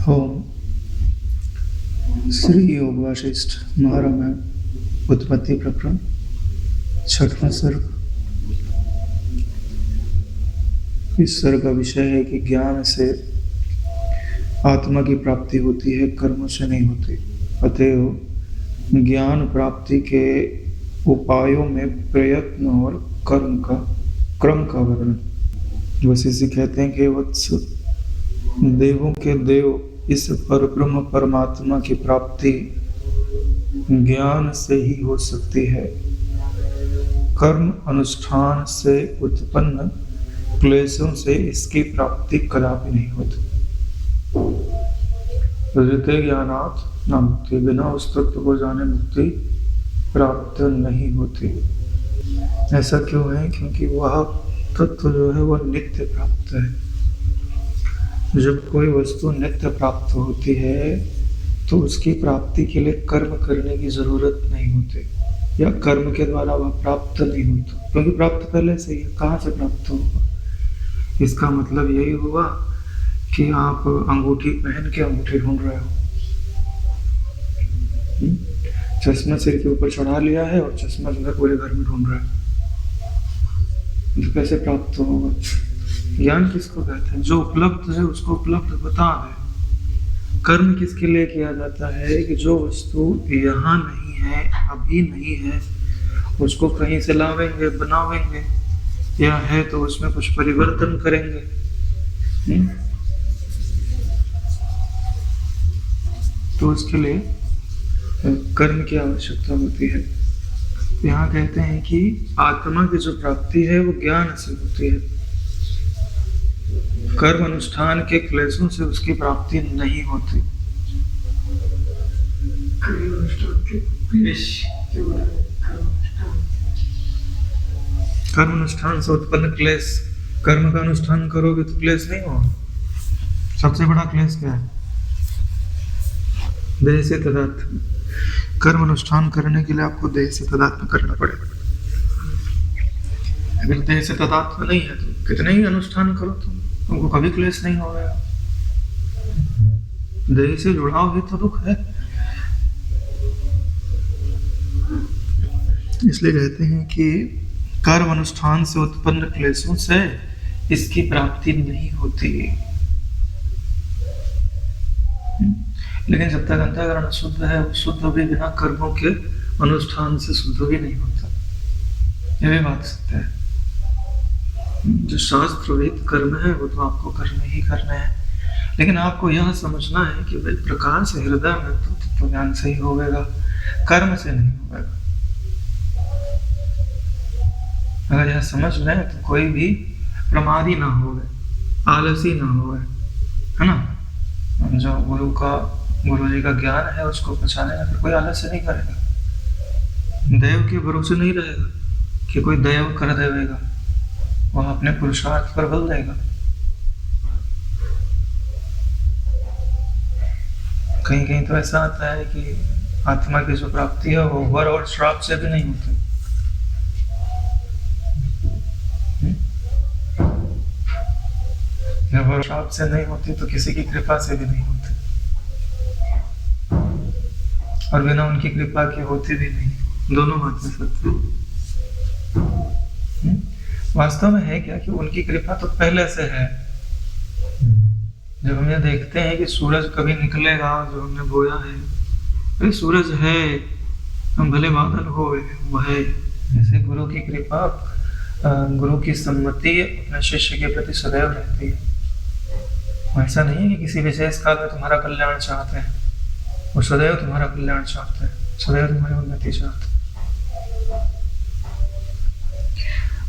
ओम श्री योग वासिष्ठ महारामायण उत्पत्ति प्रकरण 6वां सर्ग। इस सर्ग का विषय है कि ज्ञान से आत्मा की प्राप्ति होती है, कर्मों से नहीं होती। अतएव ज्ञान प्राप्ति के उपायों में प्रयत्न और क्रम का वर्णन। वशिष्ठ कहते हैं कि वत्स, देवों के देव इस परब्रह्म परमात्मा की प्राप्ति ज्ञान से ही हो सकती है। कर्म अनुष्ठान से उत्पन्न क्लेशों से इसकी प्राप्ति कदापि नहीं होती। हृदय ज्ञानात् न मुक्ति, बिना उस तत्व को जाने मुक्ति प्राप्त नहीं होती। ऐसा क्यों है? क्योंकि वह तत्व जो है वह नित्य प्राप्त है। जब कोई वस्तु नित्य प्राप्त होती है तो उसकी प्राप्ति के लिए कर्म करने की जरूरत नहीं होती, या कर्म के द्वारा वह प्राप्त नहीं होता, क्योंकि प्राप्त पहले से ही। कहाँ से प्राप्त होगा? इसका मतलब यही हुआ कि आप अंगूठी पहन के अंगूठी ढूंढ रहे हो। चश्मा सिर के ऊपर चढ़ा लिया है और चश्मा जो है पूरे घर में ढूंढ रहा है, तो कैसे प्राप्त होगा? ज्ञान किसको कहते हैं? जो उपलब्ध है उसको उपलब्ध बता दे। कर्म किसके लिए किया जाता है? कि जो वस्तु यहाँ नहीं है, अभी नहीं है, उसको कहीं से लावेंगे, बनावेंगे, या है तो उसमें कुछ परिवर्तन करेंगे। तो उसके लिए कर्म की आवश्यकता होती है। यहाँ कहते हैं कि आत्मा की जो प्राप्ति है वो ज्ञान से होती है। कर्म अनुष्ठान के क्लेशों से उसकी प्राप्ति नहीं होती। कर्म अनुष्ठान से उत्पन्न क्लेश, कर्म का अनुष्ठान करोगे तो क्लेश नहीं होगा। सबसे बड़ा क्लेश क्या है? देह से तादात्म्य। कर्म अनुष्ठान करने के लिए आपको देह से तादात्म्य करना पड़ेगा। अगर देह से तादात्म्य नहीं है तो कितने ही अनुष्ठान करो तुमको कभी क्लेश नहीं होगा। देह से जुड़ाव ही तो दुख है। इसलिए कहते हैं कि कर्म अनुष्ठान से उत्पन्न क्लेशों से इसकी प्राप्ति नहीं होती। लेकिन जब तक अंतःकरण शुद्ध है, शुद्ध भी बिना कर्मों के अनुष्ठान से शुद्ध भी नहीं होता। यह भी बात सत्य है। जो शास्त्रविद कर्म है वो तो आपको करने ही करने हैं, लेकिन आपको यह समझना है कि भाई प्रकाश हृदय में तो तत्व ज्ञान से ही होगा, कर्म से नहीं होगा। अगर यह समझ लें तो कोई भी प्रमादी ना होवे, आलसी ना होवे, है ना। जो गुरु जी का ज्ञान है उसको पहचाने में कोई आलस्य नहीं करेगा। देव के भरोसे नहीं रहेगा कि कोई देव कर देवेगा, वह अपने पुरुषार्थ पर बल देगा। कहीं कहीं तो ऐसा आता है कि आत्मा की जो प्राप्ति है वो वर और श्राप से भी नहीं होती। जब वर श्राप से नहीं होती तो किसी की कृपा से भी नहीं होती, और बिना उनकी कृपा के होती भी नहीं। दोनों बातें सत्य हैं। वास्तव में है क्या कि उनकी कृपा तो पहले से है। जब हम ये देखते हैं कि सूरज कभी निकलेगा, जो हमने बोया है, अरे सूरज है, हम भले बादल हो, वो है। ऐसे गुरु की कृपा, गुरु की सम्मति अपने शिष्य के प्रति सदैव रहती है। ऐसा नहीं है कि किसी विशेष काल में तुम्हारा कल्याण चाहते हैं, वो सदैव तुम्हारा कल्याण चाहते हैं, सदैव तुम्हारी उन्नति चाहते हैं।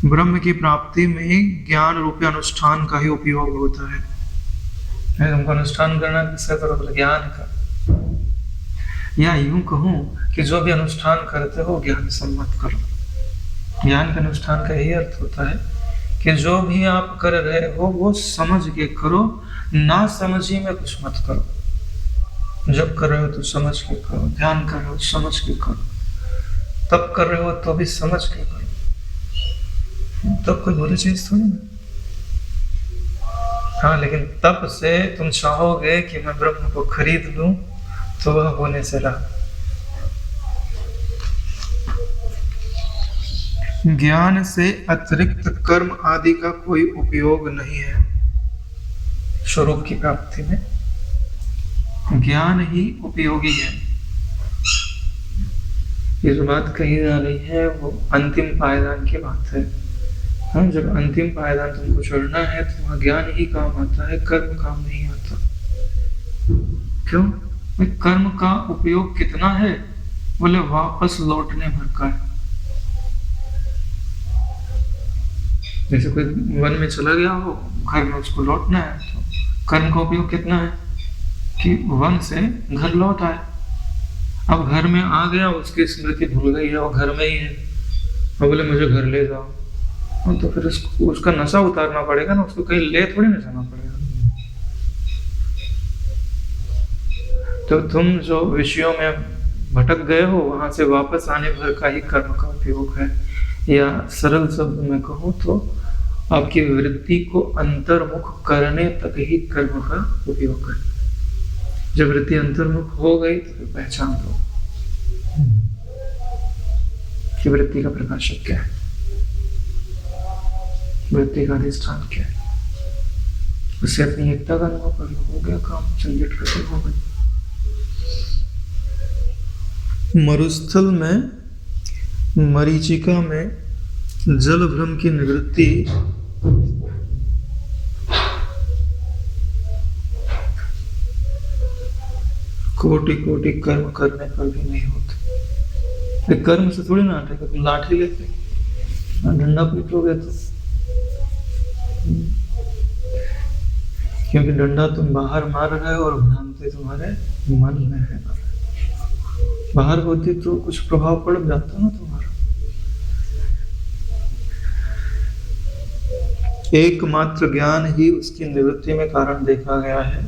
ब्रह्म की प्राप्ति में ज्ञान रूपी अनुष्ठान का ही उपयोग होता है। तुमको अनुष्ठान करना किसका करो? तो ज्ञान का। या यूं कहूं कि जो भी अनुष्ठान करते हो ज्ञान सम्मत करो। ज्ञान के अनुष्ठान का यही अर्थ होता है कि जो भी आप कर रहे हो वो समझ के करो, ना समझी में कुछ मत करो। जब कर रहे हो तो समझ के करो, ध्यान कर रहे हो समझ के करो, तब कर रहे हो तो भी समझ के करो। तब कोई बुरी चीज थोड़ी ना। हाँ, लेकिन तब से तुम चाहोगे कि मैं ब्रह्म को खरीद लूं, तो वह होने से रहा। ज्ञान से अतिरिक्त कर्म आदि का कोई उपयोग नहीं है स्वरूप की प्राप्ति में। ज्ञान ही उपयोगी है। ये जो बात कही जा रही है वो अंतिम पायदान की बात है। हाँ, जब अंतिम पायदान तुमको चढ़ना है तो वहाँ ज्ञान ही काम आता है, कर्म काम नहीं आता। क्यों? कर्म का उपयोग कितना है? बोले वापस लौटने भर का है। जैसे कोई वन में चला गया हो, घर में उसको लौटना है, तो कर्म का उपयोग कितना है कि वन से घर लौट आए। अब घर में आ गया, उसकी स्मृति भूल गई है, वो घर में ही है, और बोले मुझे घर ले जाओ, तो फिर उसका नशा उतारना पड़ेगा ना, उसको कहीं ले थोड़ी ना जाना पड़ेगा। तो तुम जो विषयों में भटक गए हो, वहां से वापस आने भर का ही कर्म का उपयोग है। या सरल शब्द में कहूँ तो आपकी वृत्ति को अंतर्मुख करने तक ही कर्म का उपयोग है। जब वृत्ति अंतर्मुख हो गई तो फिर पहचान लो कि वृत्ति का प्रकाशक क्या है, वृत्ति का अधिष्ठान क्या है। उससे अपनी एकता का अनुभव कर लो, हो गया काम, झंझट खत्म हो गई। मरुस्थल में मरीचिका में जल भ्रम की निवृत्ति कोटि कोटि कर्म करने पर भी नहीं होते। कर्म से थोड़ी ना हटेगा। तुम लाठी लेते डंडा पीटोगे तो, क्योंकि डंडा तुम बाहर मार रहे हो और भ्रांति तुम्हारे मन में है। बाहर होती तो कुछ प्रभाव पड़ जाता ना तुम्हारा। एकमात्र ज्ञान ही उसकी निवृत्ति में कारण देखा गया है,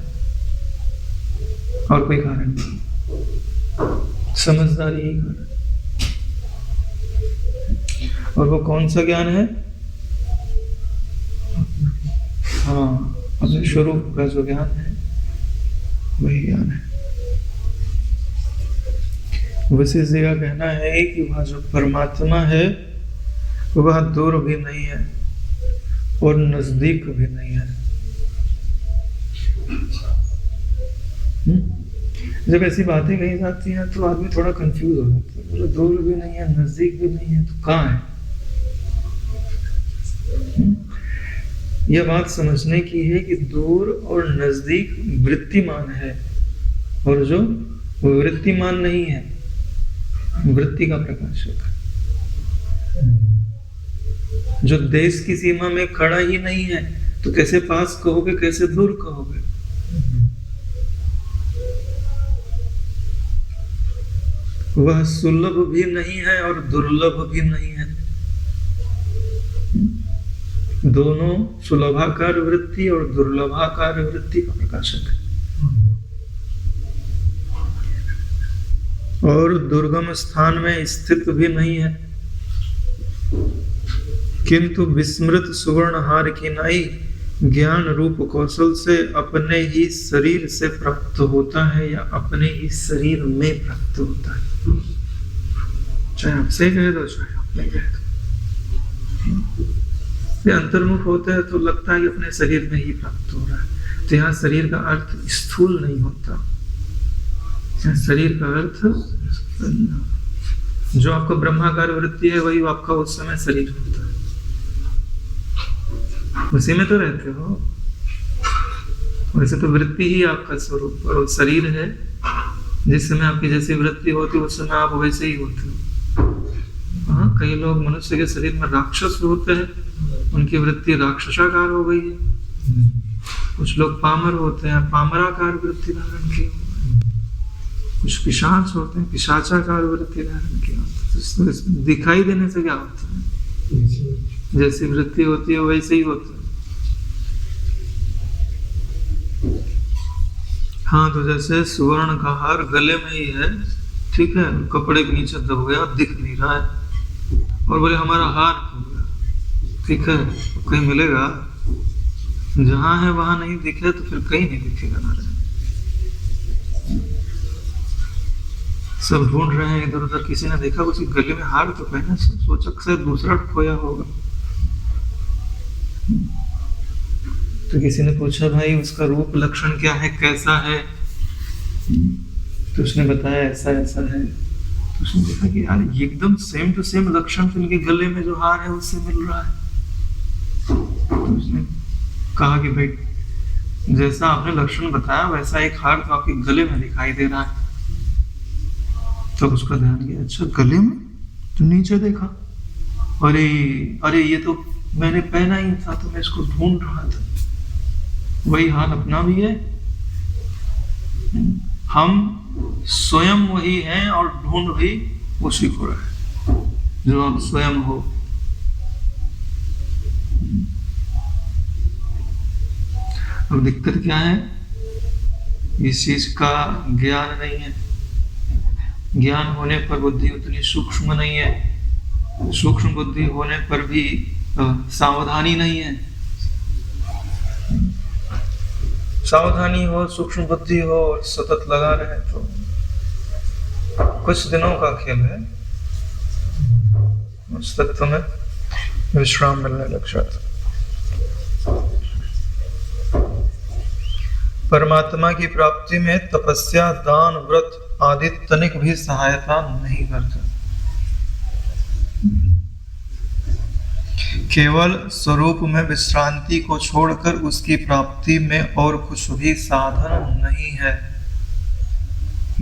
और कोई कारण नहीं। समझदारी ही कारण। और वो कौन सा ज्ञान है? हाँ, अपने स्वरूप का जो ज्ञान है वही ज्ञान है। वशिष्ठ जी का कहना है कि वह जो परमात्मा है वह दूर भी नहीं है और नजदीक भी नहीं है। जब ऐसी बातें कही जाती हैं तो आदमी थोड़ा कंफ्यूज हो जाता है। बोले दूर भी नहीं है, नजदीक भी नहीं है, तो कहाँ है? यह बात समझने की है कि दूर और नजदीक वृत्तिमान है, और जो वृत्तिमान नहीं है वृत्ति का प्रकाशक। जो देश की सीमा में खड़ा ही नहीं है तो कैसे पास कहोगे, कैसे दूर कहोगे? वह सुलभ भी नहीं है और दुर्लभ भी नहीं है। दोनों सुलभाकार वृत्ति और दुर्लभाकार वृत्ति का प्रकाशक है। और दुर्गम स्थान में स्थित भी नहीं है, किंतु विस्मृत सुवर्ण हार की नाई ज्ञान रूप कौशल से अपने ही शरीर से प्राप्त होता है या अपने ही शरीर में प्राप्त होता है। चाहे आपसे कहे दो, चाहे आप नहीं कहे दो। अंतर्मुख होता है तो लगता है कि अपने शरीर में ही प्राप्त हो रहा है। तो यहाँ शरीर का अर्थ स्थूल नहीं होता। शरीर का अर्थ जो आपका ब्रह्माकार वृत्ति है वही आपका उस समय शरीर होता है। उसी में तो रहते हो। वैसे तो वृत्ति ही आपका स्वरूप और शरीर है। जिस समय आपकी जैसी वृत्ति होती है उस समय आप वैसे ही होते हो। हाँ, कई लोग मनुष्य के शरीर में राक्षस होते हैं, उनकी वृत्ति राक्षसाकार हो गई है। कुछ लोग पामर होते हैं, पामराकार वृत्ति धारण की। कुछ पिशाच होते हैं, पिशाचाकार वृत्ति धारण की। तो दिखाई देने से क्या होता है? जैसी वृत्ति होती है वैसे ही होता है। हाँ, तो जैसे सुवर्ण का हार गले में ही है, ठीक है, कपड़े के नीचे दब गया, दिख नहीं रहा है, और बोले हमारा हार खो गया, ठीक है, कहीं मिलेगा? जहां है वहां नहीं दिखे तो फिर कहीं नहीं दिखेगा नारायण। सब ढूंढ रहे हैं इधर उधर, किसी ने देखा उसके गले में हार तो पहना, सोचा शायद दूसरा खोया होगा। तो किसी ने पूछा भाई उसका रूप लक्षण क्या है, कैसा है? तो उसने बताया ऐसा ऐसा है। तो उसने देखा कि यार ये एकदम सेम टू सेम लक्षण तो इनके गले में जो हार है उससे मिल रहा है। तो उसने कहा कि भाई जैसा आपने लक्षण बताया वैसा एक हार तो आपके गले में दिखाई दे रहा है। तो उसका ध्यान गया, अच्छा गले में? तो नीचे देखा, अरे अरे ये तो मैंने पहना ही था, तो मैं इसको ढूंढ रहा था। वही हाल अपना भी है, हम स्वयं वही हैं और ढूंढ भी उसी को रहे जो आप स्वयं हो। अब दिक्कत क्या है, इस चीज का ज्ञान नहीं है। ज्ञान होने पर बुद्धि उतनी सूक्ष्म नहीं है, सूक्ष्म बुद्धि होने पर भी सावधानी नहीं है। सावधानी हो, सूक्ष्म बुद्धि हो और सतत लगा रहे तो कुछ दिनों का खेल है, उस तत्व में विश्राम मिलने लग जाता। परमात्मा की प्राप्ति में तपस्या, दान, व्रत आदि तनिक भी सहायता नहीं करता। केवल स्वरूप में विश्रांति को छोड़कर उसकी प्राप्ति में और कुछ भी साधन नहीं है।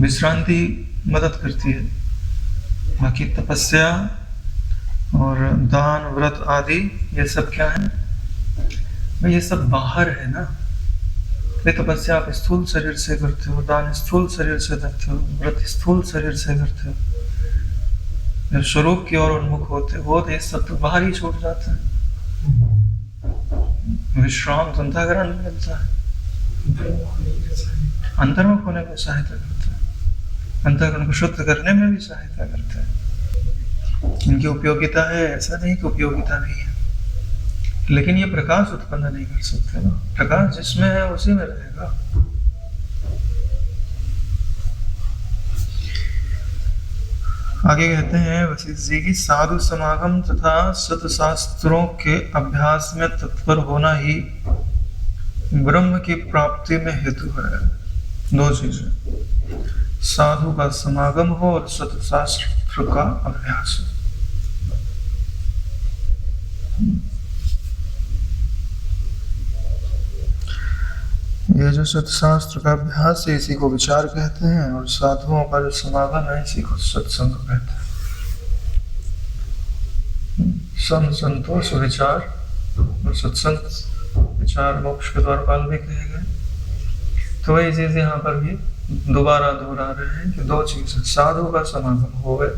विश्रांति मदद करती है, बाकी तपस्या और दान, व्रत आदि ये सब क्या है? ये सब बाहर है ना। ये तपस्या आप स्थूल शरीर से करते हो, दान स्थूल शरीर से करते हो, व्रत स्थूल शरीर से करते हो। जब स्वरूप की ओर उन्मुख होते हो तो ये सब तो बाहर ही छूट जाता है। विश्राम तो अंतःकरण में मिलता है, अंतर्मुख होने में सहायता करता है, अंतःकरण को शुद्ध करने में भी सहायता करता है। इनकी उपयोगिता है, ऐसा नहीं कि उपयोगिता नहीं है, लेकिन ये प्रकाश उत्पन्न नहीं कर सकते ना। प्रकाश जिसमें है उसी में रहेगा। आगे कहते हैं वशिष्ठ जी की, साधु समागम तथा सत्शास्त्रों के अभ्यास में तत्पर होना ही ब्रह्म की प्राप्ति में हेतु है। दो चीजें, साधु का समागम हो और सत्शास्त्र का अभ्यास हो। ये जो सत्शास्त्र का अभ्यास है इसी को विचार कहते हैं, और साधुओं का जो समागम है इसी को सत्संग कहते हैं। संतोष विचार और सत्संग, विचार मोक्ष के द्वारपाल भी कहे गए। तो वही चीज यहाँ पर भी दोबारा दोहरा रहे हैं कि दो चीज, साधु का समागम हो गए,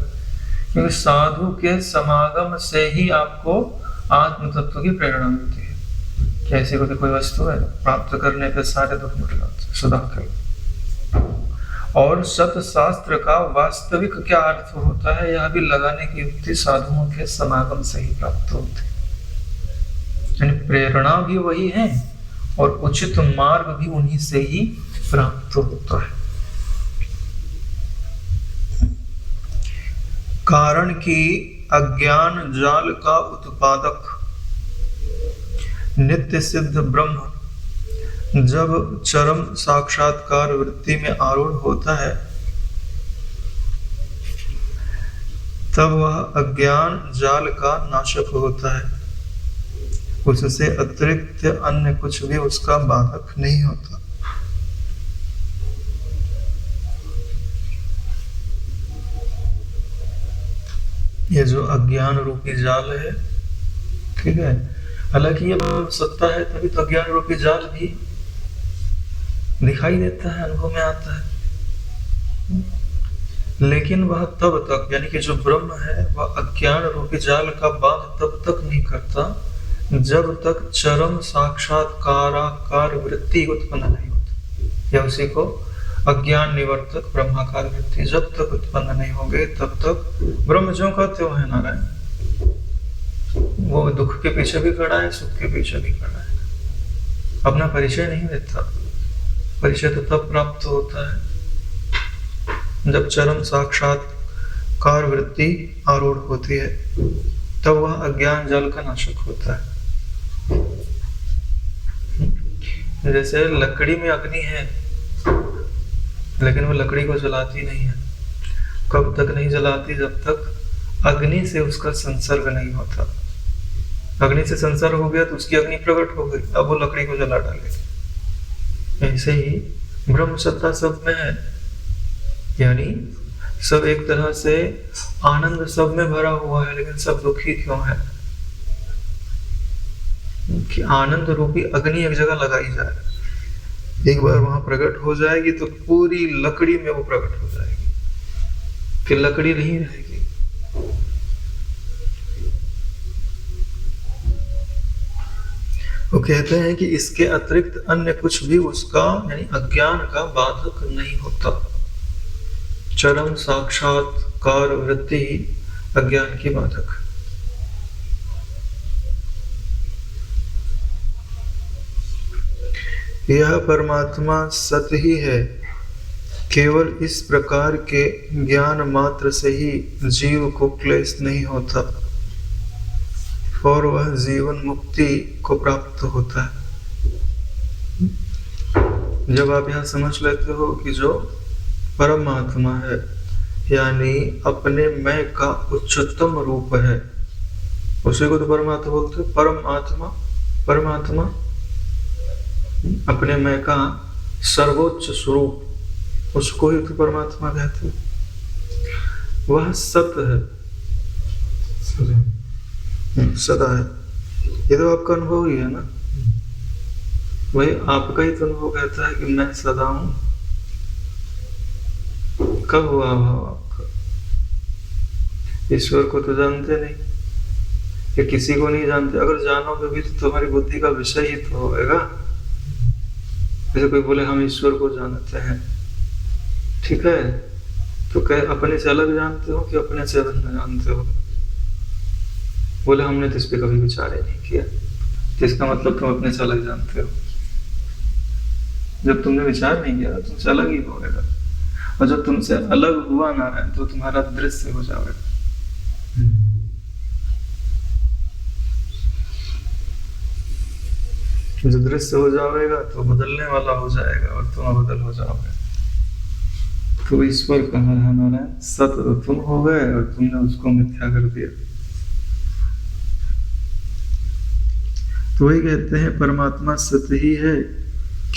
क्योंकि साधु के समागम से ही आपको आत्म तत्व की प्रेरणा मिलती है। कैसी कोई वस्तु है प्राप्त करने पे सारे दुख मिट जाते सदा के। और सत्शास्त्र का वास्तविक क्या अर्थ होता है, यह भी लगाने की युक्ति साधुओं के समागम से ही प्राप्त होती है। यानी प्रेरणा भी वही है और उचित मार्ग भी उन्हीं से ही प्राप्त होता है। कारण कि अज्ञान जाल का उत्पादक नित्य सिद्ध ब्रह्म जब चरम साक्षात्कार वृत्ति में आरूढ़ होता है, तब वह अज्ञान जाल का नाशक होता है। उससे अतिरिक्त अन्य कुछ भी उसका बाधक नहीं होता। ये जो अज्ञान रूपी जाल है, ठीक है, हालांकि ये सत्ता है तभी तो अज्ञान रूपी जाल भी दिखाई देता है, अनुभव में आता है। लेकिन वह तब तक, यानी कि जो ब्रह्म है वह अज्ञान रूपी जाल का बाध तब तक नहीं करता जब तक चरम साक्षात्कार वृत्ति उत्पन्न नहीं होती, या उसी को अज्ञान निवर्तक ब्रह्माकार वृत्ति जब तक उत्पन्न नहीं हो गए तब तक ब्रह्म जो का त्यों है नारायण। वो दुख के पीछे भी खड़ा है, सुख के पीछे भी खड़ा है। अपना परिचय नहीं देता। परिचय तो तब प्राप्त होता है जब चरम साक्षात्कार वृत्ति आरूढ़ होती है, तब वह अज्ञान जल का नाशक होता है। जैसे लकड़ी में अग्नि है, लेकिन वो लकड़ी को जलाती नहीं है। कब तक नहीं जलाती? जब तक अग्नि से उसका संसर्ग नहीं होता। अग्नि से संसर्ग हो गया तो उसकी अग्नि प्रकट हो गई, अब वो लकड़ी को जला डालेगी। ऐसे ही ब्रह्म सत्ता सब में है, यानी सब एक तरह से आनंद सब में भरा हुआ है, लेकिन सब दुखी क्यों है? कि आनंद रूपी अग्नि एक जगह लगाई जाए, एक बार वहां प्रकट हो जाएगी तो पूरी लकड़ी में वो प्रकट हो जाएगी, फिर लकड़ी नहीं रहेगी। वो कहते हैं कि इसके अतिरिक्त अन्य कुछ भी उसका यानी अज्ञान का बाधक नहीं होता। चरम साक्षात्कार वृत्ति अज्ञान की बाधक। यह परमात्मा सत ही है, केवल इस प्रकार के ज्ञान मात्र से ही जीव को क्लेश नहीं होता और वह जीवन मुक्ति को प्राप्त होता है। जब आप यहाँ समझ लेते हो कि जो परमात्मा है यानी अपने मैं का उच्चतम रूप है, उसी को तो परमात्मा बोलते हैं। परमात्मा, परमात्मा अपने मैं का सर्वोच्च स्वरूप, उसको ही तो परमात्मा कहते हैं। वह सत्य है, सदा है। ये तो आपका अनुभव ही है ना, वही आपका ही तो अनुभव कहता है कि मैं सदा हूं। कब हुआ भाव आपका? ईश्वर को तो जानते नहीं, या किसी को नहीं जानते। अगर जानोगे भी तो तुम्हारी बुद्धि का विषय ही तो होगा। जैसे कोई बोले हम ईश्वर को जानते हैं, ठीक है, तो कह अपने से अलग जानते हो कि अपने से अलग न जानते हो? बोले हमने तो इस पे कभी विचार ही नहीं किया, तो इसका मतलब तुम अपने से अलग जानते हो। जब तुमने विचार नहीं किया तुमसे अलग ही होगा, और जब तुमसे अलग हुआ ना है तो तुम्हारा दृश्य हो जाएगा। जो दृश्य हो जाएगा तो बदलने वाला हो जाएगा और तुम अबदल हो जाओगे। तो ईश्वर कहाँ है नारायण? सत्य तो तुम हो गए और तुमने उसको मिथ्या कर दिया। तो वही कहते हैं परमात्मा सत्य ही है,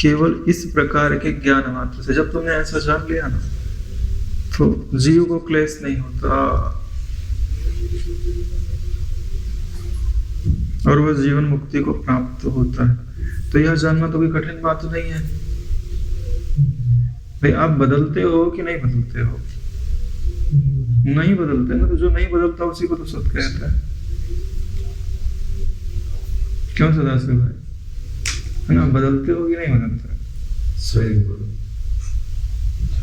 केवल इस प्रकार के ज्ञान मात्र से। जब तुमने ऐसा जान लिया ना तो जीव को क्लेश नहीं होता और वह जीवन मुक्ति को प्राप्त होता है। तो यह जानना तो कोई कठिन बात नहीं है भाई। आप बदलते हो कि नहीं बदलते हो? नहीं बदलते ना, तो जो नहीं बदलता उसी को तो सत्य कहता है। क्यों सदाशिव भाई, है ना? बदलते हो कि नहीं बदलते? सही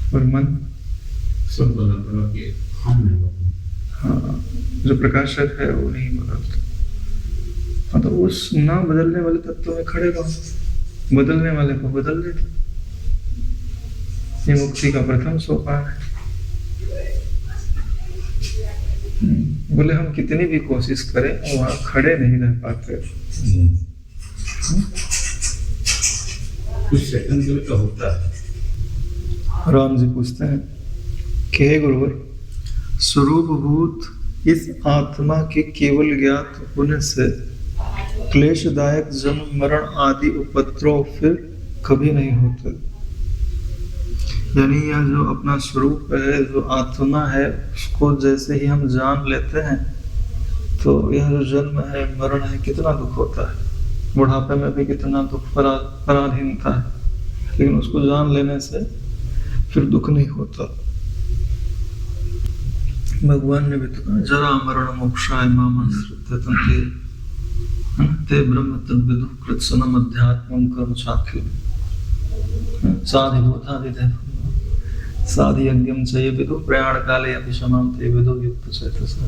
और मन सब बदलता है, हम नहीं बदलते। हाँ, जो प्रकाशक है वो नहीं बदलता। हाँ, तो उस ना बदलने वाले तत्व में खड़े रहो, बदलने वाले को बदल देते। ये मुक्ति का प्रथम सोपान है। बोले हम कितनी भी कोशिश करें वहां खड़े नहीं रह पाते। कुछ सेकंड के लिए क्या होता है? राम जी पूछते हैं कि हे गुरुवर, स्वरूपभूत इस आत्मा के केवल ज्ञात होने से क्लेशदायक जन्म मरण आदि उपद्रव फिर कभी नहीं होते। यानी यह जो अपना स्वरूप है, जो आत्मा है, उसको जैसे ही हम जान लेते हैं तो यह जो जन्म है मरण है कितना दुख होता है। बुढ़ापे में भी कितना दुख, पराधीनता है, लेकिन उसको जान लेने से फिर दुख नहीं होता। भगवान ने भी तो कहा जरा मरण मोक्षाय मामाश्रित्य ते ब्रह्म तद्विदु कृत्सनम अध्यात्मं कर्म चाखिल साधिभूतादिदेव साधियज्ञं च ये विदु प्रयाण काले अपि शमां ते विदु युक्त चेतसा।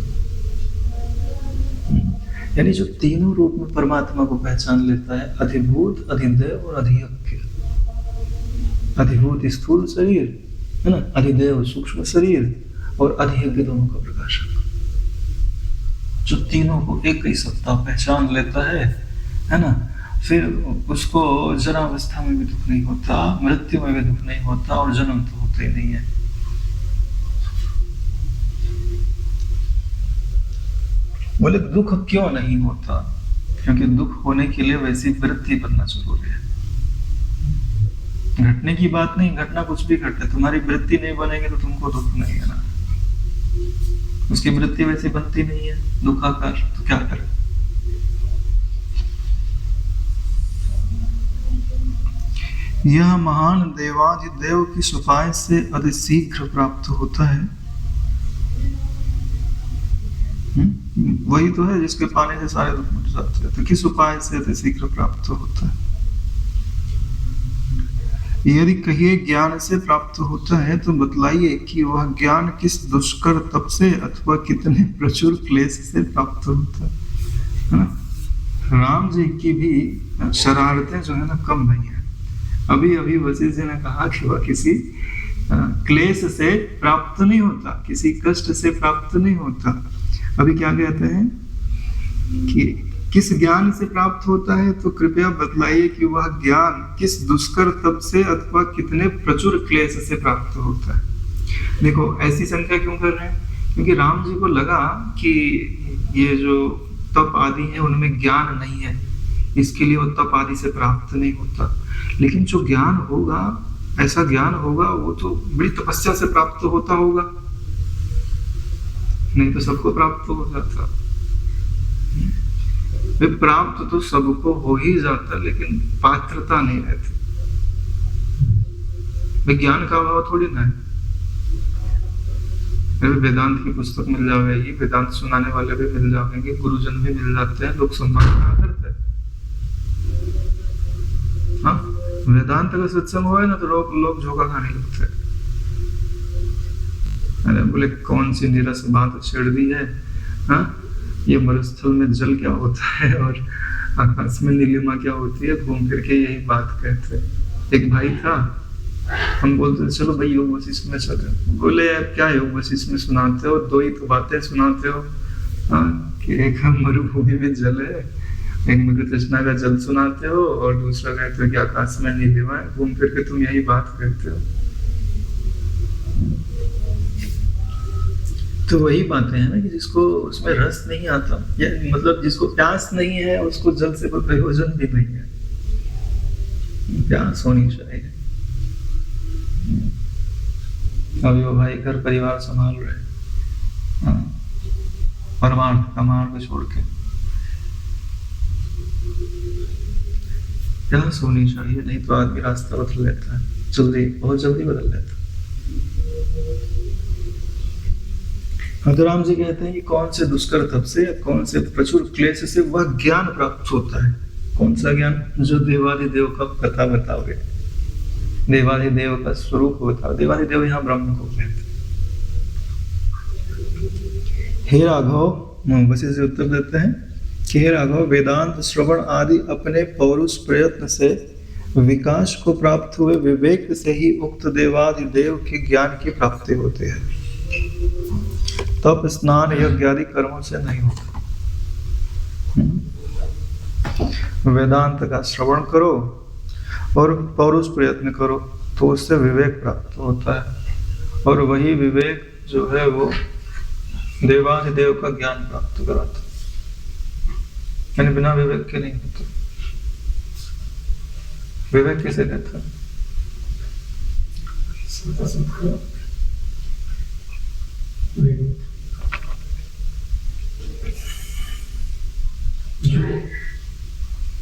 यानी जो तीनों रूप में परमात्मा को पहचान लेता है, अधिभूत, अधिदेव और अधियज्ञ। अधिभूत स्थूल शरीर है ना, अधिदेव सूक्ष्म शरीर और अधियज्ञ दोनों का प्रकाशक, जो तीनों को एक ही सत्ता पहचान लेता है ना, फिर उसको जरावस्था में भी दुख नहीं होता, मृत्यु में भी दुख नहीं होता और जन्म तो होता ही नहीं है। बोले दुख क्यों नहीं होता? क्योंकि दुख होने के लिए वैसी वृत्ति बनना जरूरी है। घटने की बात नहीं, घटना कुछ भी घटे, तुम्हारी वृत्ति नहीं बनेगी तो तुमको दुख नहीं है ना। उसकी वृत्ति वैसी बनती नहीं है दुखाकार, तो क्या करे? यह महान देवाधिदेव की उपाय से अति शीघ्र प्राप्त होता है। वही तो है जिसके पाने से सारे दुख मिट जाते हैं। तो किस उपाय से अति शीघ्र प्राप्त होता है? यदि कहिए ज्ञान से प्राप्त होता है तो बतलाइए कि वह ज्ञान किस दुष्कर तप से अथवा कितने प्रचुर क्लेश से प्राप्त होता है ना? राम जी की भी शरारतें जो है ना कम नहीं है। अभी अभी वशिष्ठ जी ने कहा कि वह किसी क्लेश से प्राप्त नहीं होता, किसी कष्ट से प्राप्त नहीं होता। अभी क्या कहते हैं कि किस ज्ञान से प्राप्त होता है, तो कृपया बतलाइए कि वह ज्ञान किस दुष्कर तप से अथवा कितने प्रचुर क्लेश से प्राप्त होता है। देखो ऐसी संख्या क्यों कर रहे हैं? क्योंकि राम जी को लगा कि ये जो तप आदि है उनमें ज्ञान नहीं है, इसके लिए वो तप आदि से प्राप्त नहीं होता। लेकिन जो ज्ञान होगा, ऐसा ज्ञान होगा, वो तो बड़ी तपस्या से प्राप्त होता होगा, नहीं तो सबको प्राप्त हो जाता। प्राप्त तो सबको हो ही जाता, लेकिन पात्रता नहीं रहती। विज्ञान का अभाव थोड़ी ना है। वेदांत की पुस्तक मिल जाएगी, वेदांत सुनाने वाले भी मिल जाएंगे, गुरुजन भी मिल जाते हैं, लोग सम्मान करते हैं। हाँ, वेदांत का सत्संग हो ना तो लोग झोंका खाने लगते हैं। अरे बोले कौन सी निरस बात छेड़ दी है। हाँ, ये मरुस्थल में जल क्या होता है और आकाश में नीलिमा क्या होती है, घूम फिर के यही बात कहते। एक भाई था, हम बोलते चलो भाई योग वशिष्ठ में चले। बोले यार क्या योग वशिष्ठ में सुनाते हो, दो ही तो बातें सुनाते हो। हाँ, कि एक मरुभूमि में जल है, एक मृग तृष्णा का जल सुनाते हो, और दूसरा कहते हो कि आकाश में नीलिमा है, घूम फिर के तुम यही बात कहते हो। तो वही बातें हैं ना कि जिसको उसमें रस नहीं आता, या मतलब जिसको प्यास नहीं है, उसको जल से कोई प्रयोजन भी नहीं है। प्यास होनी चाहिए। अभी वो भाई घर परिवार संभाल रहे, परमार्थ का मार्ग छोड़ के। प्यास होनी चाहिए, नहीं तो आदमी रास्ता बदल लेता है, जल्दी, बहुत जल्दी बदल लेता है। राम जी कहते हैं कि कौन से दुष्कर तप से, कौन से प्रचुर क्लेश से वह ज्ञान प्राप्त होता है। कौन सा ज्ञान? जो देवाधिदेव का पता बताओगे, देवाधिदेव का स्वरूप बताओ। देवाधिदेव यहाँ ब्रह्म को कहते हैं। हे राघव, वशिष्ठ जी उत्तर देते हैं कि हे राघव, वेदांत श्रवण आदि अपने पौरुष प्रयत्न से विकास को प्राप्त हुए विवेक से ही उक्त देवाधिदेव के ज्ञान की प्राप्ति होती है। तप, स्नान, यज्ञ आदि कर्मों से नहीं होता। वेदांत का श्रवण करो और पौरुष प्रयत्न करो तो उससे विवेक प्राप्त होता है, और वही विवेक जो है वो देवाधिदेव का ज्ञान प्राप्त कराता है। यानी बिना विवेक के नहीं होता। विवेक किसे कहता है?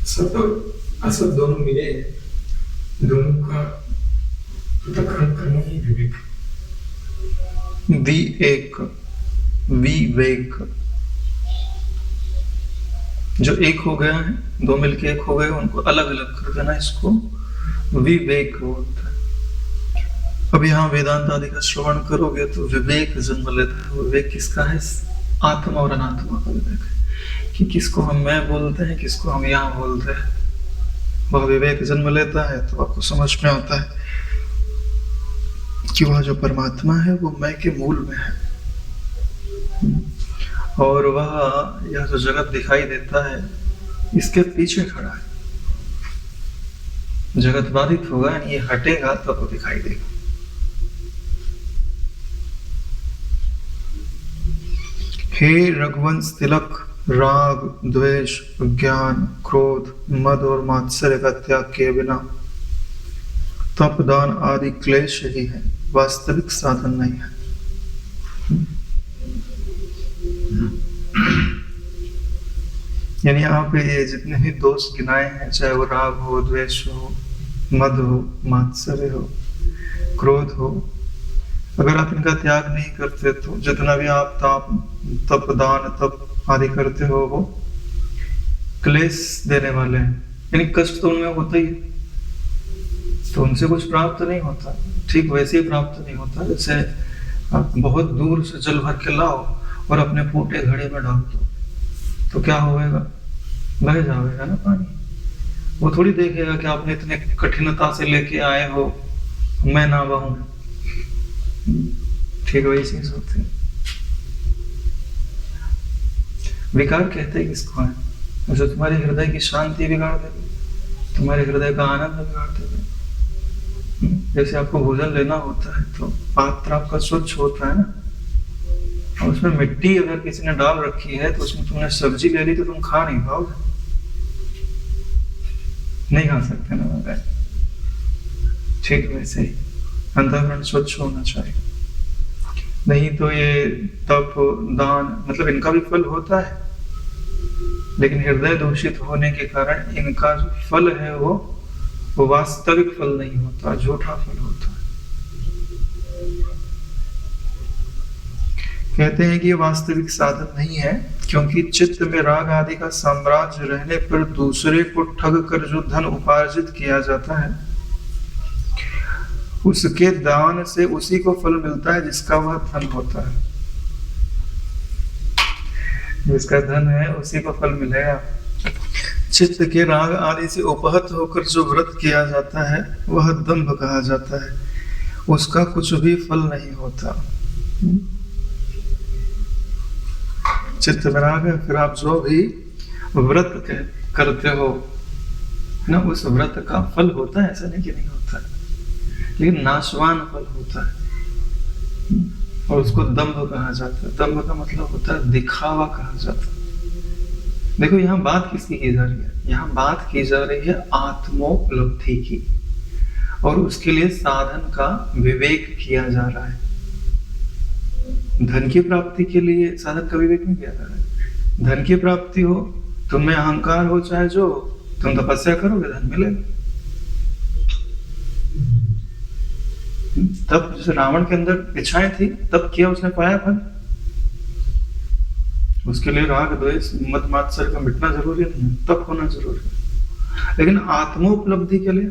सत और असत दोनों मिले, दोनों का पृथक्करण करना ही विवेक। विवेक जो एक हो गया है, दो मिलके एक हो गए, उनको अलग अलग कर देना, इसको विवेक बोलता है। अब यहाँ वेदांत आदि का श्रवण करोगे तो विवेक जन्म लेता है। विवेक किसका है? आत्मा और अनात्मा का विवेक है। कि किसको हम मैं बोलते हैं, किसको हम यहाँ बोलते हैं। वह विवेक जन्म लेता है तो आपको समझ में आता है कि वह जो परमात्मा है वो मैं के मूल में है, और वह यह जो जगत दिखाई देता है इसके पीछे खड़ा है। जगत बाधित होगा, यानी ये हटेगा तब वो दिखाई देगा। हे रघुवंश तिलक, राग, द्वेष, ज्ञान, क्रोध, मद और मात्सर्य का त्याग किए बिना तप, दान आदि क्लेश ही है, वास्तविक साधन नहीं है। यानी यहाँ पे ये जितने भी दोष गिनाए हैं, चाहे वो राग हो, द्वेष हो, मद हो, मात्सर्य हो, क्रोध हो, अगर आप इनका त्याग नहीं करते तो जितना भी आप तप, दान, तप आदि करते हो वो क्लेश देने वाले हैं। यानी कष्ट तो उनमें होता ही है, तो उनसे कुछ प्राप्त नहीं होता। ठीक वैसे ही प्राप्त नहीं होता जैसे आप बहुत दूर से जल भर के लाओ और अपने फूटे घड़े में डाल दो, तो क्या होगा? बह जाएगा ना पानी। वो थोड़ी देखेगा कि आपने इतने कठिनता से लेके आए हो, मैं ना बहूं। ठीक वही चीज होती है। विकार कहते हैं किसको है? जो तुम्हारे हृदय की शांति बिगाड़ देगा, तुम्हारे हृदय का आनंद बिगाड़ देगा। जैसे आपको भोजन लेना होता है तो पात्र आपका स्वच्छ होता है ना, और उसमें मिट्टी अगर किसी ने डाल रखी है तो उसमें तुमने सब्जी ले ली तो तुम खा नहीं पाओगे, नहीं खा सकते ना मगर। ठीक वैसे ही अंतःकरण स्वच्छ होना चाहिए, नहीं तो ये तप, दान मतलब इनका भी फल होता है, लेकिन हृदय दूषित होने के कारण इनका जो फल है वो वास्तविक फल नहीं होता, झूठा फल होता है। कहते हैं कि ये वास्तविक साधन नहीं है, क्योंकि चित्त में राग आदि का साम्राज्य रहने पर दूसरे को ठग कर जो धन उपार्जित किया जाता है, उसके दान से उसी को फल मिलता है जिसका वह धन होता है। जिसका धन है उसी को फल मिलेगा। चित्त के राग आदि से उपहत होकर जो व्रत किया जाता है वह दंभ कहा जाता है, उसका कुछ भी फल नहीं होता। चित्त में राग है, फिर आप जो भी व्रत करते हो ना, उस व्रत का फल होता है, ऐसा नहीं कि नहीं होता है, लेकिन नाशवान फल होता है, और उसको दंभ कहा जाता है। दंभ का मतलब होता है दिखावा कहा जाता है। देखो यहाँ बात किसकी की जा रही है? यहाँ बात की जा रही है आत्मोपलब्धि की, और उसके लिए साधन का विवेक किया जा रहा है। धन की प्राप्ति के लिए साधन का विवेक नहीं किया जा रहा है। धन की प्राप्ति हो, तुम में अहंकार हो, चाहे जो, तुम तपस्या करोगे धन मिलेगा। तब जैसे रावण के अंदर इच्छाएं थी, तब किया, उसने पाया फल। उसके लिए राग, द्वेष, मद, मात्सर्य का मिटना जरूरी नहीं, तब होना जरूरी है। लेकिन आत्मोपलब्धि के लिए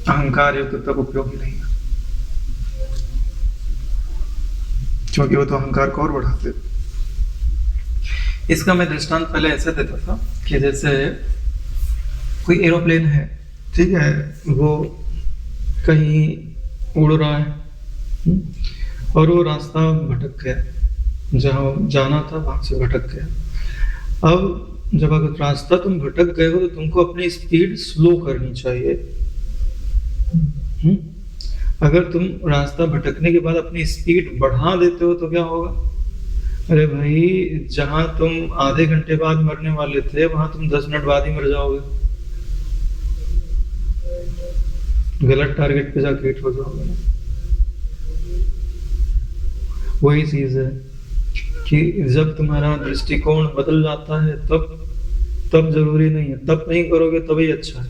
अहंकार युक्त तब उपयोगी नहीं है, क्योंकि वो तो अहंकार को और बढ़ाते। इसका मैं दृष्टांत पहले ऐसे देता था कि जैसे कोई एरोप्लेन है, ठीक है, वो कहीं उड़ रहा है और वो रास्ता भटक गया, जहाँ जाना था वहां से भटक गया। अब जब अगर रास्ता तुम भटक गए हो तो तुमको अपनी स्पीड स्लो करनी चाहिए। अगर तुम रास्ता भटकने के बाद अपनी स्पीड बढ़ा देते हो तो क्या होगा? अरे भाई, जहां तुम आधे घंटे बाद मरने वाले थे वहां तुम 10 मिनट बाद ही मर जाओगे, गलत टारगेट पे जाके हिट हो जाओगे। वही चीज है कि जब तुम्हारा दृष्टिकोण बदल जाता है तब जरूरी नहीं है, तब नहीं करोगे तभी अच्छा है,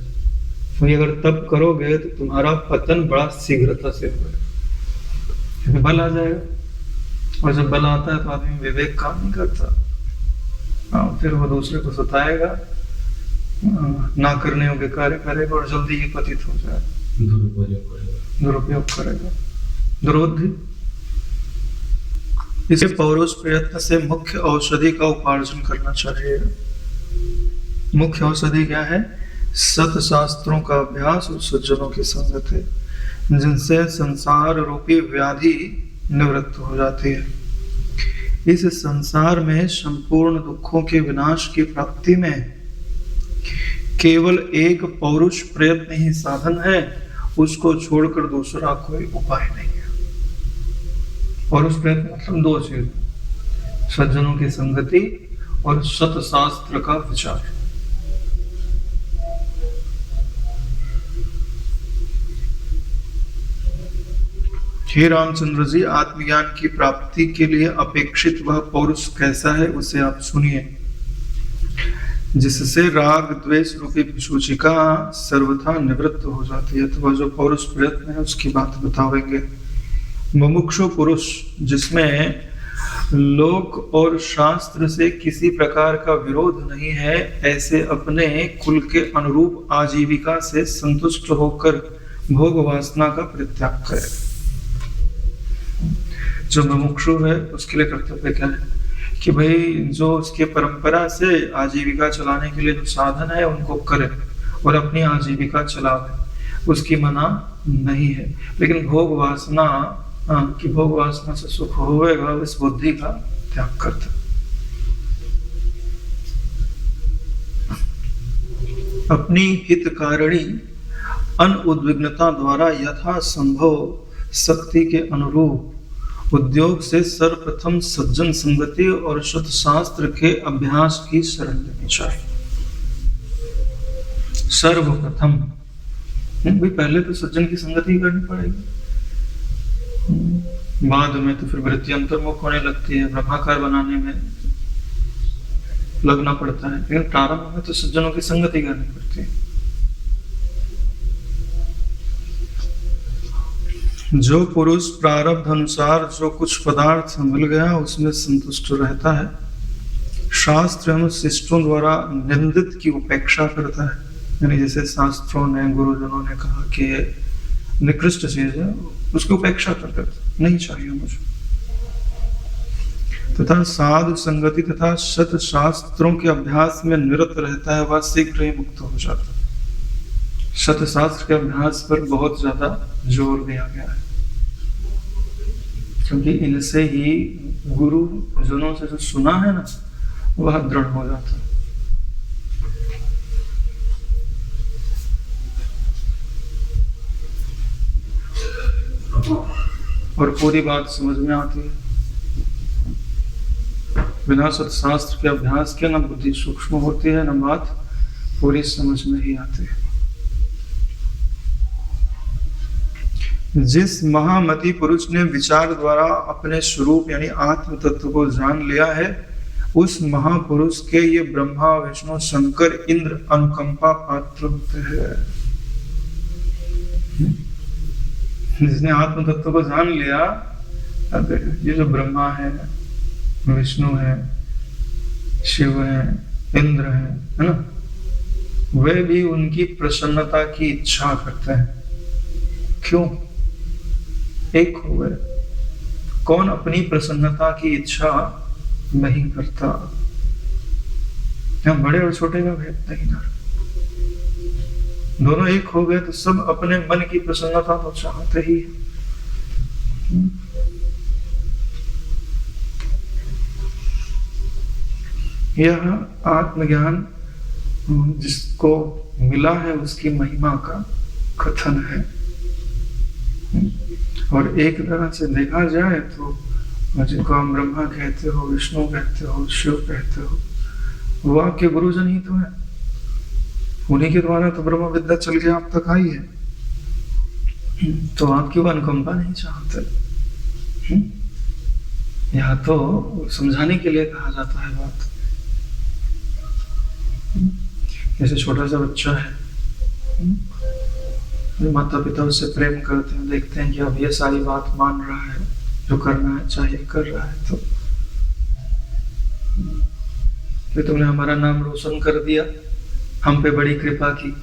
क्योंकि अगर तब करोगे तो तुम्हारा पतन बड़ा शीघ्रता से होगा, बल आ जाएगा, और जब बल आता है तो आदमी विवेक काम नहीं करता, फिर वो दूसरे को सताएगा, ना करने योग्य कार्य करेगा और जल्दी ही पतित हो जाएगा, दुरुपयोग करेगा, दुर्बुद्धि। इसे पौरुष प्रयत्न से मुख्य औषधि का उपार्जन करना चाहिए। मुख्य औषधि क्या है? सत शास्त्रों का अभ्यास और सज्जनों की संगत है, जिनसे संसार रूपी व्याधि निवृत्त हो जाती है। इस संसार में संपूर्ण दुखों के विनाश की प्राप्ति में केवल एक पौरुष प्रयत्न ही साधन है, उसको छोड़कर दूसरा कोई उपाय नहीं है। पौरुष प्रयत्न मतलब दो चीज, सज्जनों की संगति और सत शास्त्र का विचार। हे रामचंद्र जी, आत्मज्ञान की प्राप्ति के लिए अपेक्षित वह पौरुष कैसा है, उसे आप सुनिए, जिससे राग द्वेष रूपी विसूचिका सर्वथा निवृत्त हो जाती है। तो वह जो पौरुष प्रयत्न है उसकी बात बतावेंगे। मुमुक्षु पुरुष, जिसमें लोक और शास्त्र से किसी प्रकार का विरोध नहीं है, ऐसे अपने कुल के अनुरूप आजीविका से संतुष्ट होकर भोग वासना का परित्याग करे। जो मुमुक्षु है उसके लिए कर्तव्य क्या है कि भाई जो उसके परंपरा से आजीविका चलाने के लिए जो साधन है उनको करे और अपनी आजीविका चलावे, उसकी मना नहीं है। लेकिन भोग वासना कि भोग वासना से सुख होगा, इस बुद्धि का त्याग करते। अपनी हितकारिणी अनुद्विग्नता द्वारा यथा संभव शक्ति के अनुरूप उद्योग से सर्वप्रथम सज्जन संगति और शुद्ध शास्त्र के अभ्यास की शरण लेनी चाहिए। सर्वप्रथम भी पहले तो सज्जन की संगति करनी पड़ेगी, बाद में तो फिर वृत्ति अंतर्मुख होने लगती है, ब्रह्माकार बनाने में लगना पड़ता है, लेकिन प्रारंभ में तो सज्जनों की संगति करनी पड़ती है। जो पुरुष प्रारब्ध अनुसार जो कुछ पदार्थ मिल गया उसमें संतुष्ट रहता है, शास्त्र एवं शिष्टों द्वारा निंदित की उपेक्षा करता है, यानी जैसे शास्त्रों ने गुरुजनों ने कहा कि ये निकृष्ट चीज है, उसकी उपेक्षा करते नहीं चाहिए मुझे, तथा साधु संगति तथा सत शास्त्रों के अभ्यास में निरत रहता है, वह शीघ्र ही मुक्त हो जाता है। सत शास्त्र के अभ्यास पर बहुत ज्यादा जोर दिया गया है, क्योंकि इनसे ही गुरु जनों से जो सुना है ना वह दृढ़ हो जाता है। और पूरी बात समझ में आती है। बिना सत्शास्त्र के अभ्यास के न बुद्धि सूक्ष्म होती है, न बात पूरी समझ में ही आती है। जिस महामति पुरुष ने विचार द्वारा अपने स्वरूप यानी आत्म तत्व को जान लिया है, उस महापुरुष के ये ब्रह्मा विष्णु शंकर इंद्र अनुकंपा पात्र होते हैं। जिसने आत्म तत्व को जान लिया, अब ये जो ब्रह्मा है, विष्णु है, शिव है, इंद्र है ना, वे भी उनकी प्रसन्नता की इच्छा करते हैं। क्यों? एक हो गए। कौन अपनी प्रसन्नता की इच्छा नहीं करता? यहाँ बड़े और छोटे का भेद नहीं ना, दोनों एक हो गए तो सब अपने मन की प्रसन्नता तो चाहते ही है। यह आत्मज्ञान जिसको मिला है उसकी महिमा का कथन है। और एक तरह से देखा जाए तो जिनको हम ब्रह्मा कहते हो, विष्णु कहते हो, शिव कहते हो, वो आपके गुरुजन ही तो है। उन्हीं के द्वारा तो ब्रह्म विद्या चल के आप तक आई है, तो आपकी वो अनुकंपा नहीं चाहते। यहाँ तो समझाने के लिए कहा जाता है बात। जैसे छोटा सा बच्चा है, माता पिता उससे प्रेम करते हैं, देखते हैं कि अब ये सारी बात मान रहा है, जो करना है चाहिए कर रहा है, तो तुमने हमारा नाम रोशन कर दिया, हम पे बड़ी कृपा की,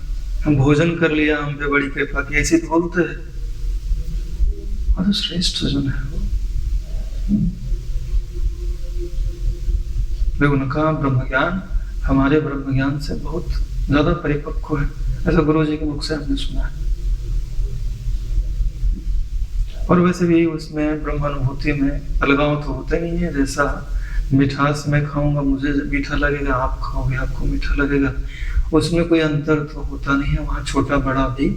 हम भोजन कर लिया, हम पे बड़ी कृपा की, ऐसे तो बोलते हैं। और तो श्रेष्ठ जन है वो। वे उनका ब्रह्म ज्ञान हमारे ब्रह्म ज्ञान से बहुत ज्यादा परिपक्व है, ऐसा गुरु जी के मुख से हमने सुना है। और वैसे भी उसमें ब्रह्मानुभूति में अलगाव तो होता नहीं है। जैसा मिठास मैं खाऊंगा मुझे मीठा लगेगा, आप खाओगे आपको मीठा लगेगा, उसमें कोई अंतर तो होता नहीं है, वहां छोटा बड़ा भी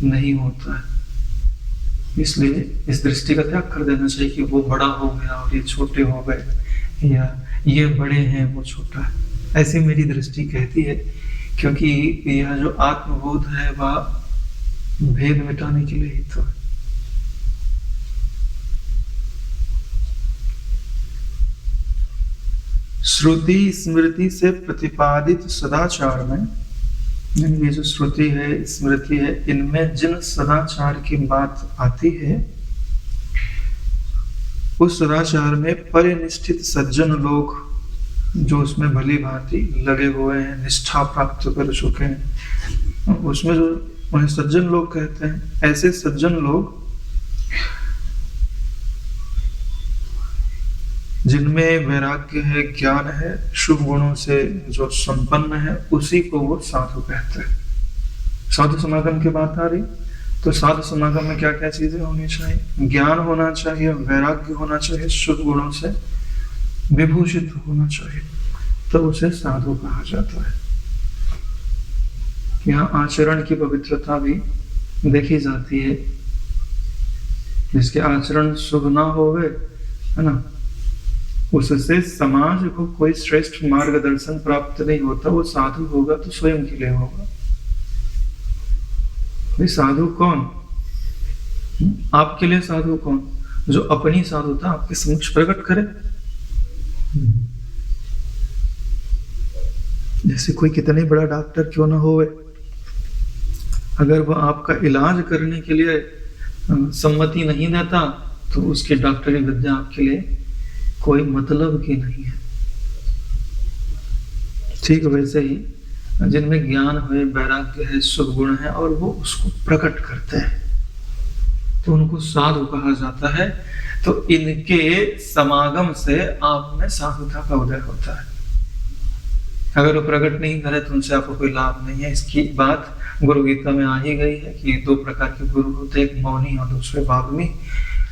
नहीं होता है। इसलिए इस दृष्टि का त्याग कर देना चाहिए कि वो बड़ा हो गया और ये छोटे हो गए, या ये बड़े हैं वो छोटा है, ऐसी मेरी दृष्टि कहती है। क्योंकि यह जो आत्मबोध है वह भेद मिटाने के लिए ही तो है। श्रुति स्मृति से प्रतिपादित सदाचार में, ये जो श्रुति है स्मृति है, इनमें जिन सदाचार की बात आती है उस सदाचार में परिनिष्ठित सज्जन लोग जो उसमें भली भांति लगे हुए हैं, निष्ठा प्राप्त कर चुके हैं, उसमें जो उन्हें सज्जन लोग कहते हैं, ऐसे सज्जन लोग जिनमें वैराग्य है, ज्ञान है, शुभ गुणों से जो संपन्न है, उसी को वो साधु कहते हैं। साधु समागम की बात आ रही, तो साधु समागम में क्या क्या चीजें होनी चाहिए? ज्ञान होना चाहिए, वैराग्य होना चाहिए, शुभ गुणों से विभूषित होना चाहिए, तो उसे साधु कहा जाता है। यहाँ आचरण की पवित्रता भी देखी जाती है। जिसके आचरण शुभ ना होवे, है ना, उससे समाज को कोई श्रेष्ठ मार्गदर्शन प्राप्त नहीं होता। वो साधु होगा तो स्वयं के लिए होगा। साधु कौन? आपके लिए साधु कौन? जो अपनी साधुता आपके समक्ष प्रकट करे। जैसे कोई कितने बड़ा डॉक्टर क्यों ना होवे, अगर वह आपका इलाज करने के लिए सम्मति नहीं देता तो उसकी डॉक्टरी विद्या आपके लिए कोई मतलब की नहीं है। ठीक वैसे ही जिनमें ज्ञान है, वैराग्य है, शुभ गुण है और वो उसको प्रकट करते हैं, तो उनको साधु कहा जाता है। तो इनके समागम से आप में साधुता का उदय होता है। अगर वो प्रकट नहीं करे तो उनसे आपको कोई लाभ नहीं है। इसकी बात गुरु गीता में आ ही गई है कि दो प्रकार के गुरु होते हैं, एक मौनी और दूसरे वाग्मी।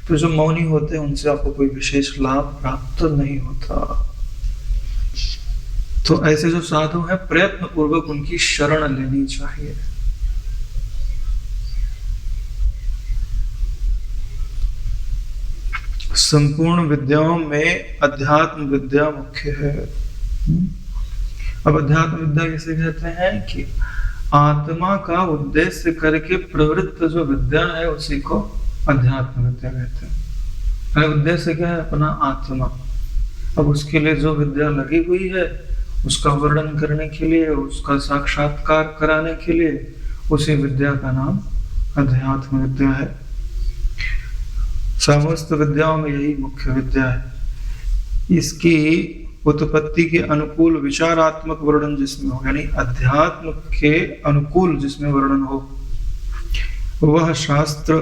तो जो मौनी होते हैं उनसे आपको कोई विशेष लाभ प्राप्त नहीं होता। तो ऐसे जो साधु हैं, प्रयत्न पूर्वक उनकी शरण लेनी चाहिए। संपूर्ण विद्याओं में अध्यात्म विद्या मुख्य है। अब अध्यात्म विद्या किसे कहते हैं? कि आत्मा का उद्देश्य करके प्रवृत्त जो विद्या है उसी को अध्यात्म विद्या कहते हैं। उद्देश्य क्या है? अपना आत्मा। अब उसके लिए जो विद्या लगी हुई है उसका वर्णन करने के लिए, उसका साक्षात्कार कराने के लिए, उसी विद्या का नाम अध्यात्म विद्या है। समस्त विद्याओं में यही मुख्य विद्या है। इसकी उत्पत्ति के अनुकूल विचारात्मक वर्णन जिसमें हो, यानी अध्यात्म के अनुकूल जिसमें वर्णन हो, वह शास्त्र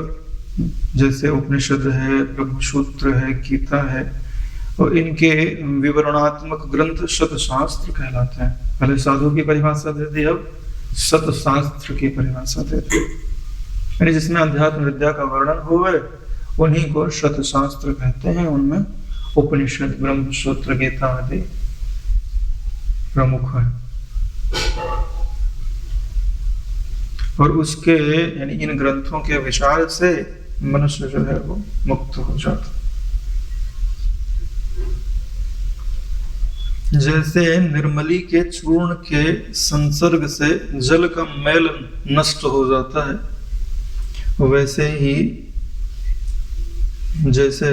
जैसे उपनिषद है, ब्रह्मसूत्र है, गीता है, और इनके विवरणात्मक ग्रंथ शतशास्त्र कहलाते हैं। पहले साधु की परिभाषा दे दी, अब शतशास्त्र की परिभाषा देते हैं। यानी जिसमें अध्यात्म विद्या का वर्णन हुए उन्हीं को शतशास्त्र कहते हैं। उनमें उपनिषद, ब्रह्मसूत्र, गीता आदि प्रमुख है। और उसके यानी इन ग्रंथों के विचार से मनुष्य जो है वो मुक्त हो जाता। जैसे निर्मली के चूर्ण के संसर्ग से जल का मैल नष्ट हो जाता है, वैसे ही जैसे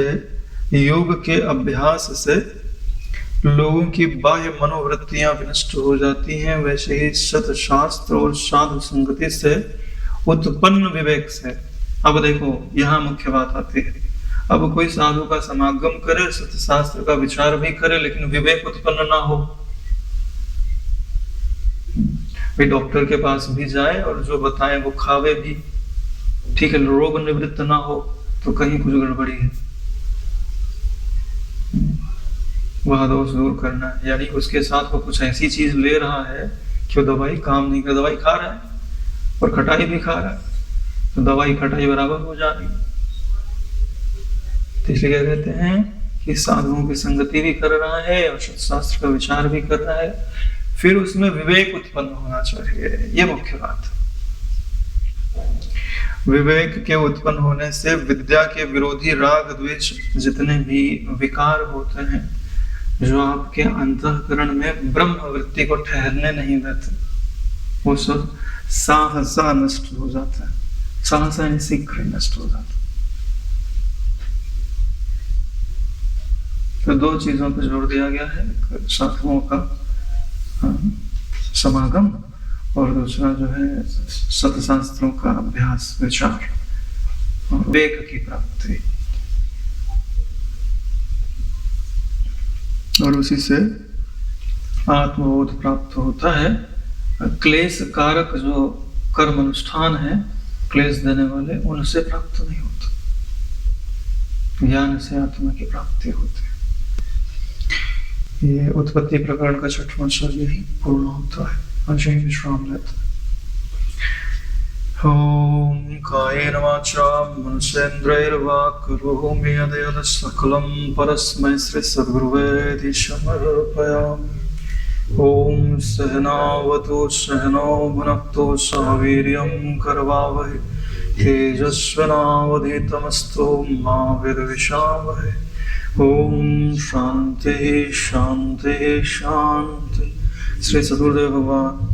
योग के अभ्यास से लोगों की बाह्य मनोवृत्तियां विनष्ट हो जाती हैं, वैसे ही सतशास्त्र और साधु संगति से उत्पन्न विवेक से। अब देखो यहाँ मुख्य बात आती है। अब कोई साधु का समागम करे, सतशास्त्र का विचार भी करे, लेकिन विवेक उत्पन्न ना हो। भाई डॉक्टर के पास भी जाए और जो बताए वो खावे भी, ठीक है, रोग निवृत्त ना हो तो कहीं कुछ गड़बड़ी है। वह दोष दूर करना है। यानी उसके साथ वो कुछ ऐसी चीज ले रहा है कि वो दवाई काम नहीं कर, दवाई खा रहा है और खटाई भी खा रहा है, तो दवाई खटाई बराबर हो जा रही। तो इसलिए कहते हैं कि साधुओं की संगति भी कर रहा है और शास्त्र का विचार भी कर रहा है, फिर उसमें विवेक उत्पन्न होना चाहिए। ये मुख्य बात है। विवेक के उत्पन्न होने से विद्या के विरोधी राग द्वेष जितने भी विकार होते हैं, जो आपके अंतःकरण में ब्रह्म वृत्ति को ठहरने नहीं देते, वो सब सहसा नष्ट हो जाता है। सहसा शीघ्र नष्ट हो जाता है। तो दो चीजों पर जोर दिया गया है, साधुओं का समागम और दूसरा जो है सतशास्त्रों का अभ्यास विचार और विवेक की प्राप्ति। और उसी से आत्मबोध प्राप्त होता है। क्लेश कारक जो कर्म अनुष्ठान है, क्लेश देने वाले, उनसे प्राप्त नहीं होता। ज्ञान से आत्मा की प्राप्ति होती है। ये उत्पत्ति प्रकरण का 6वां सर्ग ही पूर्ण होता है। अंशें विश्राम लेते हैं। ओम कायेन वाचा मनसेन्द्रियैर्वा करोमि यद्यत् सकलं परस्मै श्री सद्गुरुवे समर्पयामि। ओम सहनावतु सहनौ भुनक्तु सह वीर्यं करवावहै तेजस्विनावधीतमस्तु मा विद्विषावहै। ओम शांति शांति शांति। श्री सद्गुरुदेव भगवान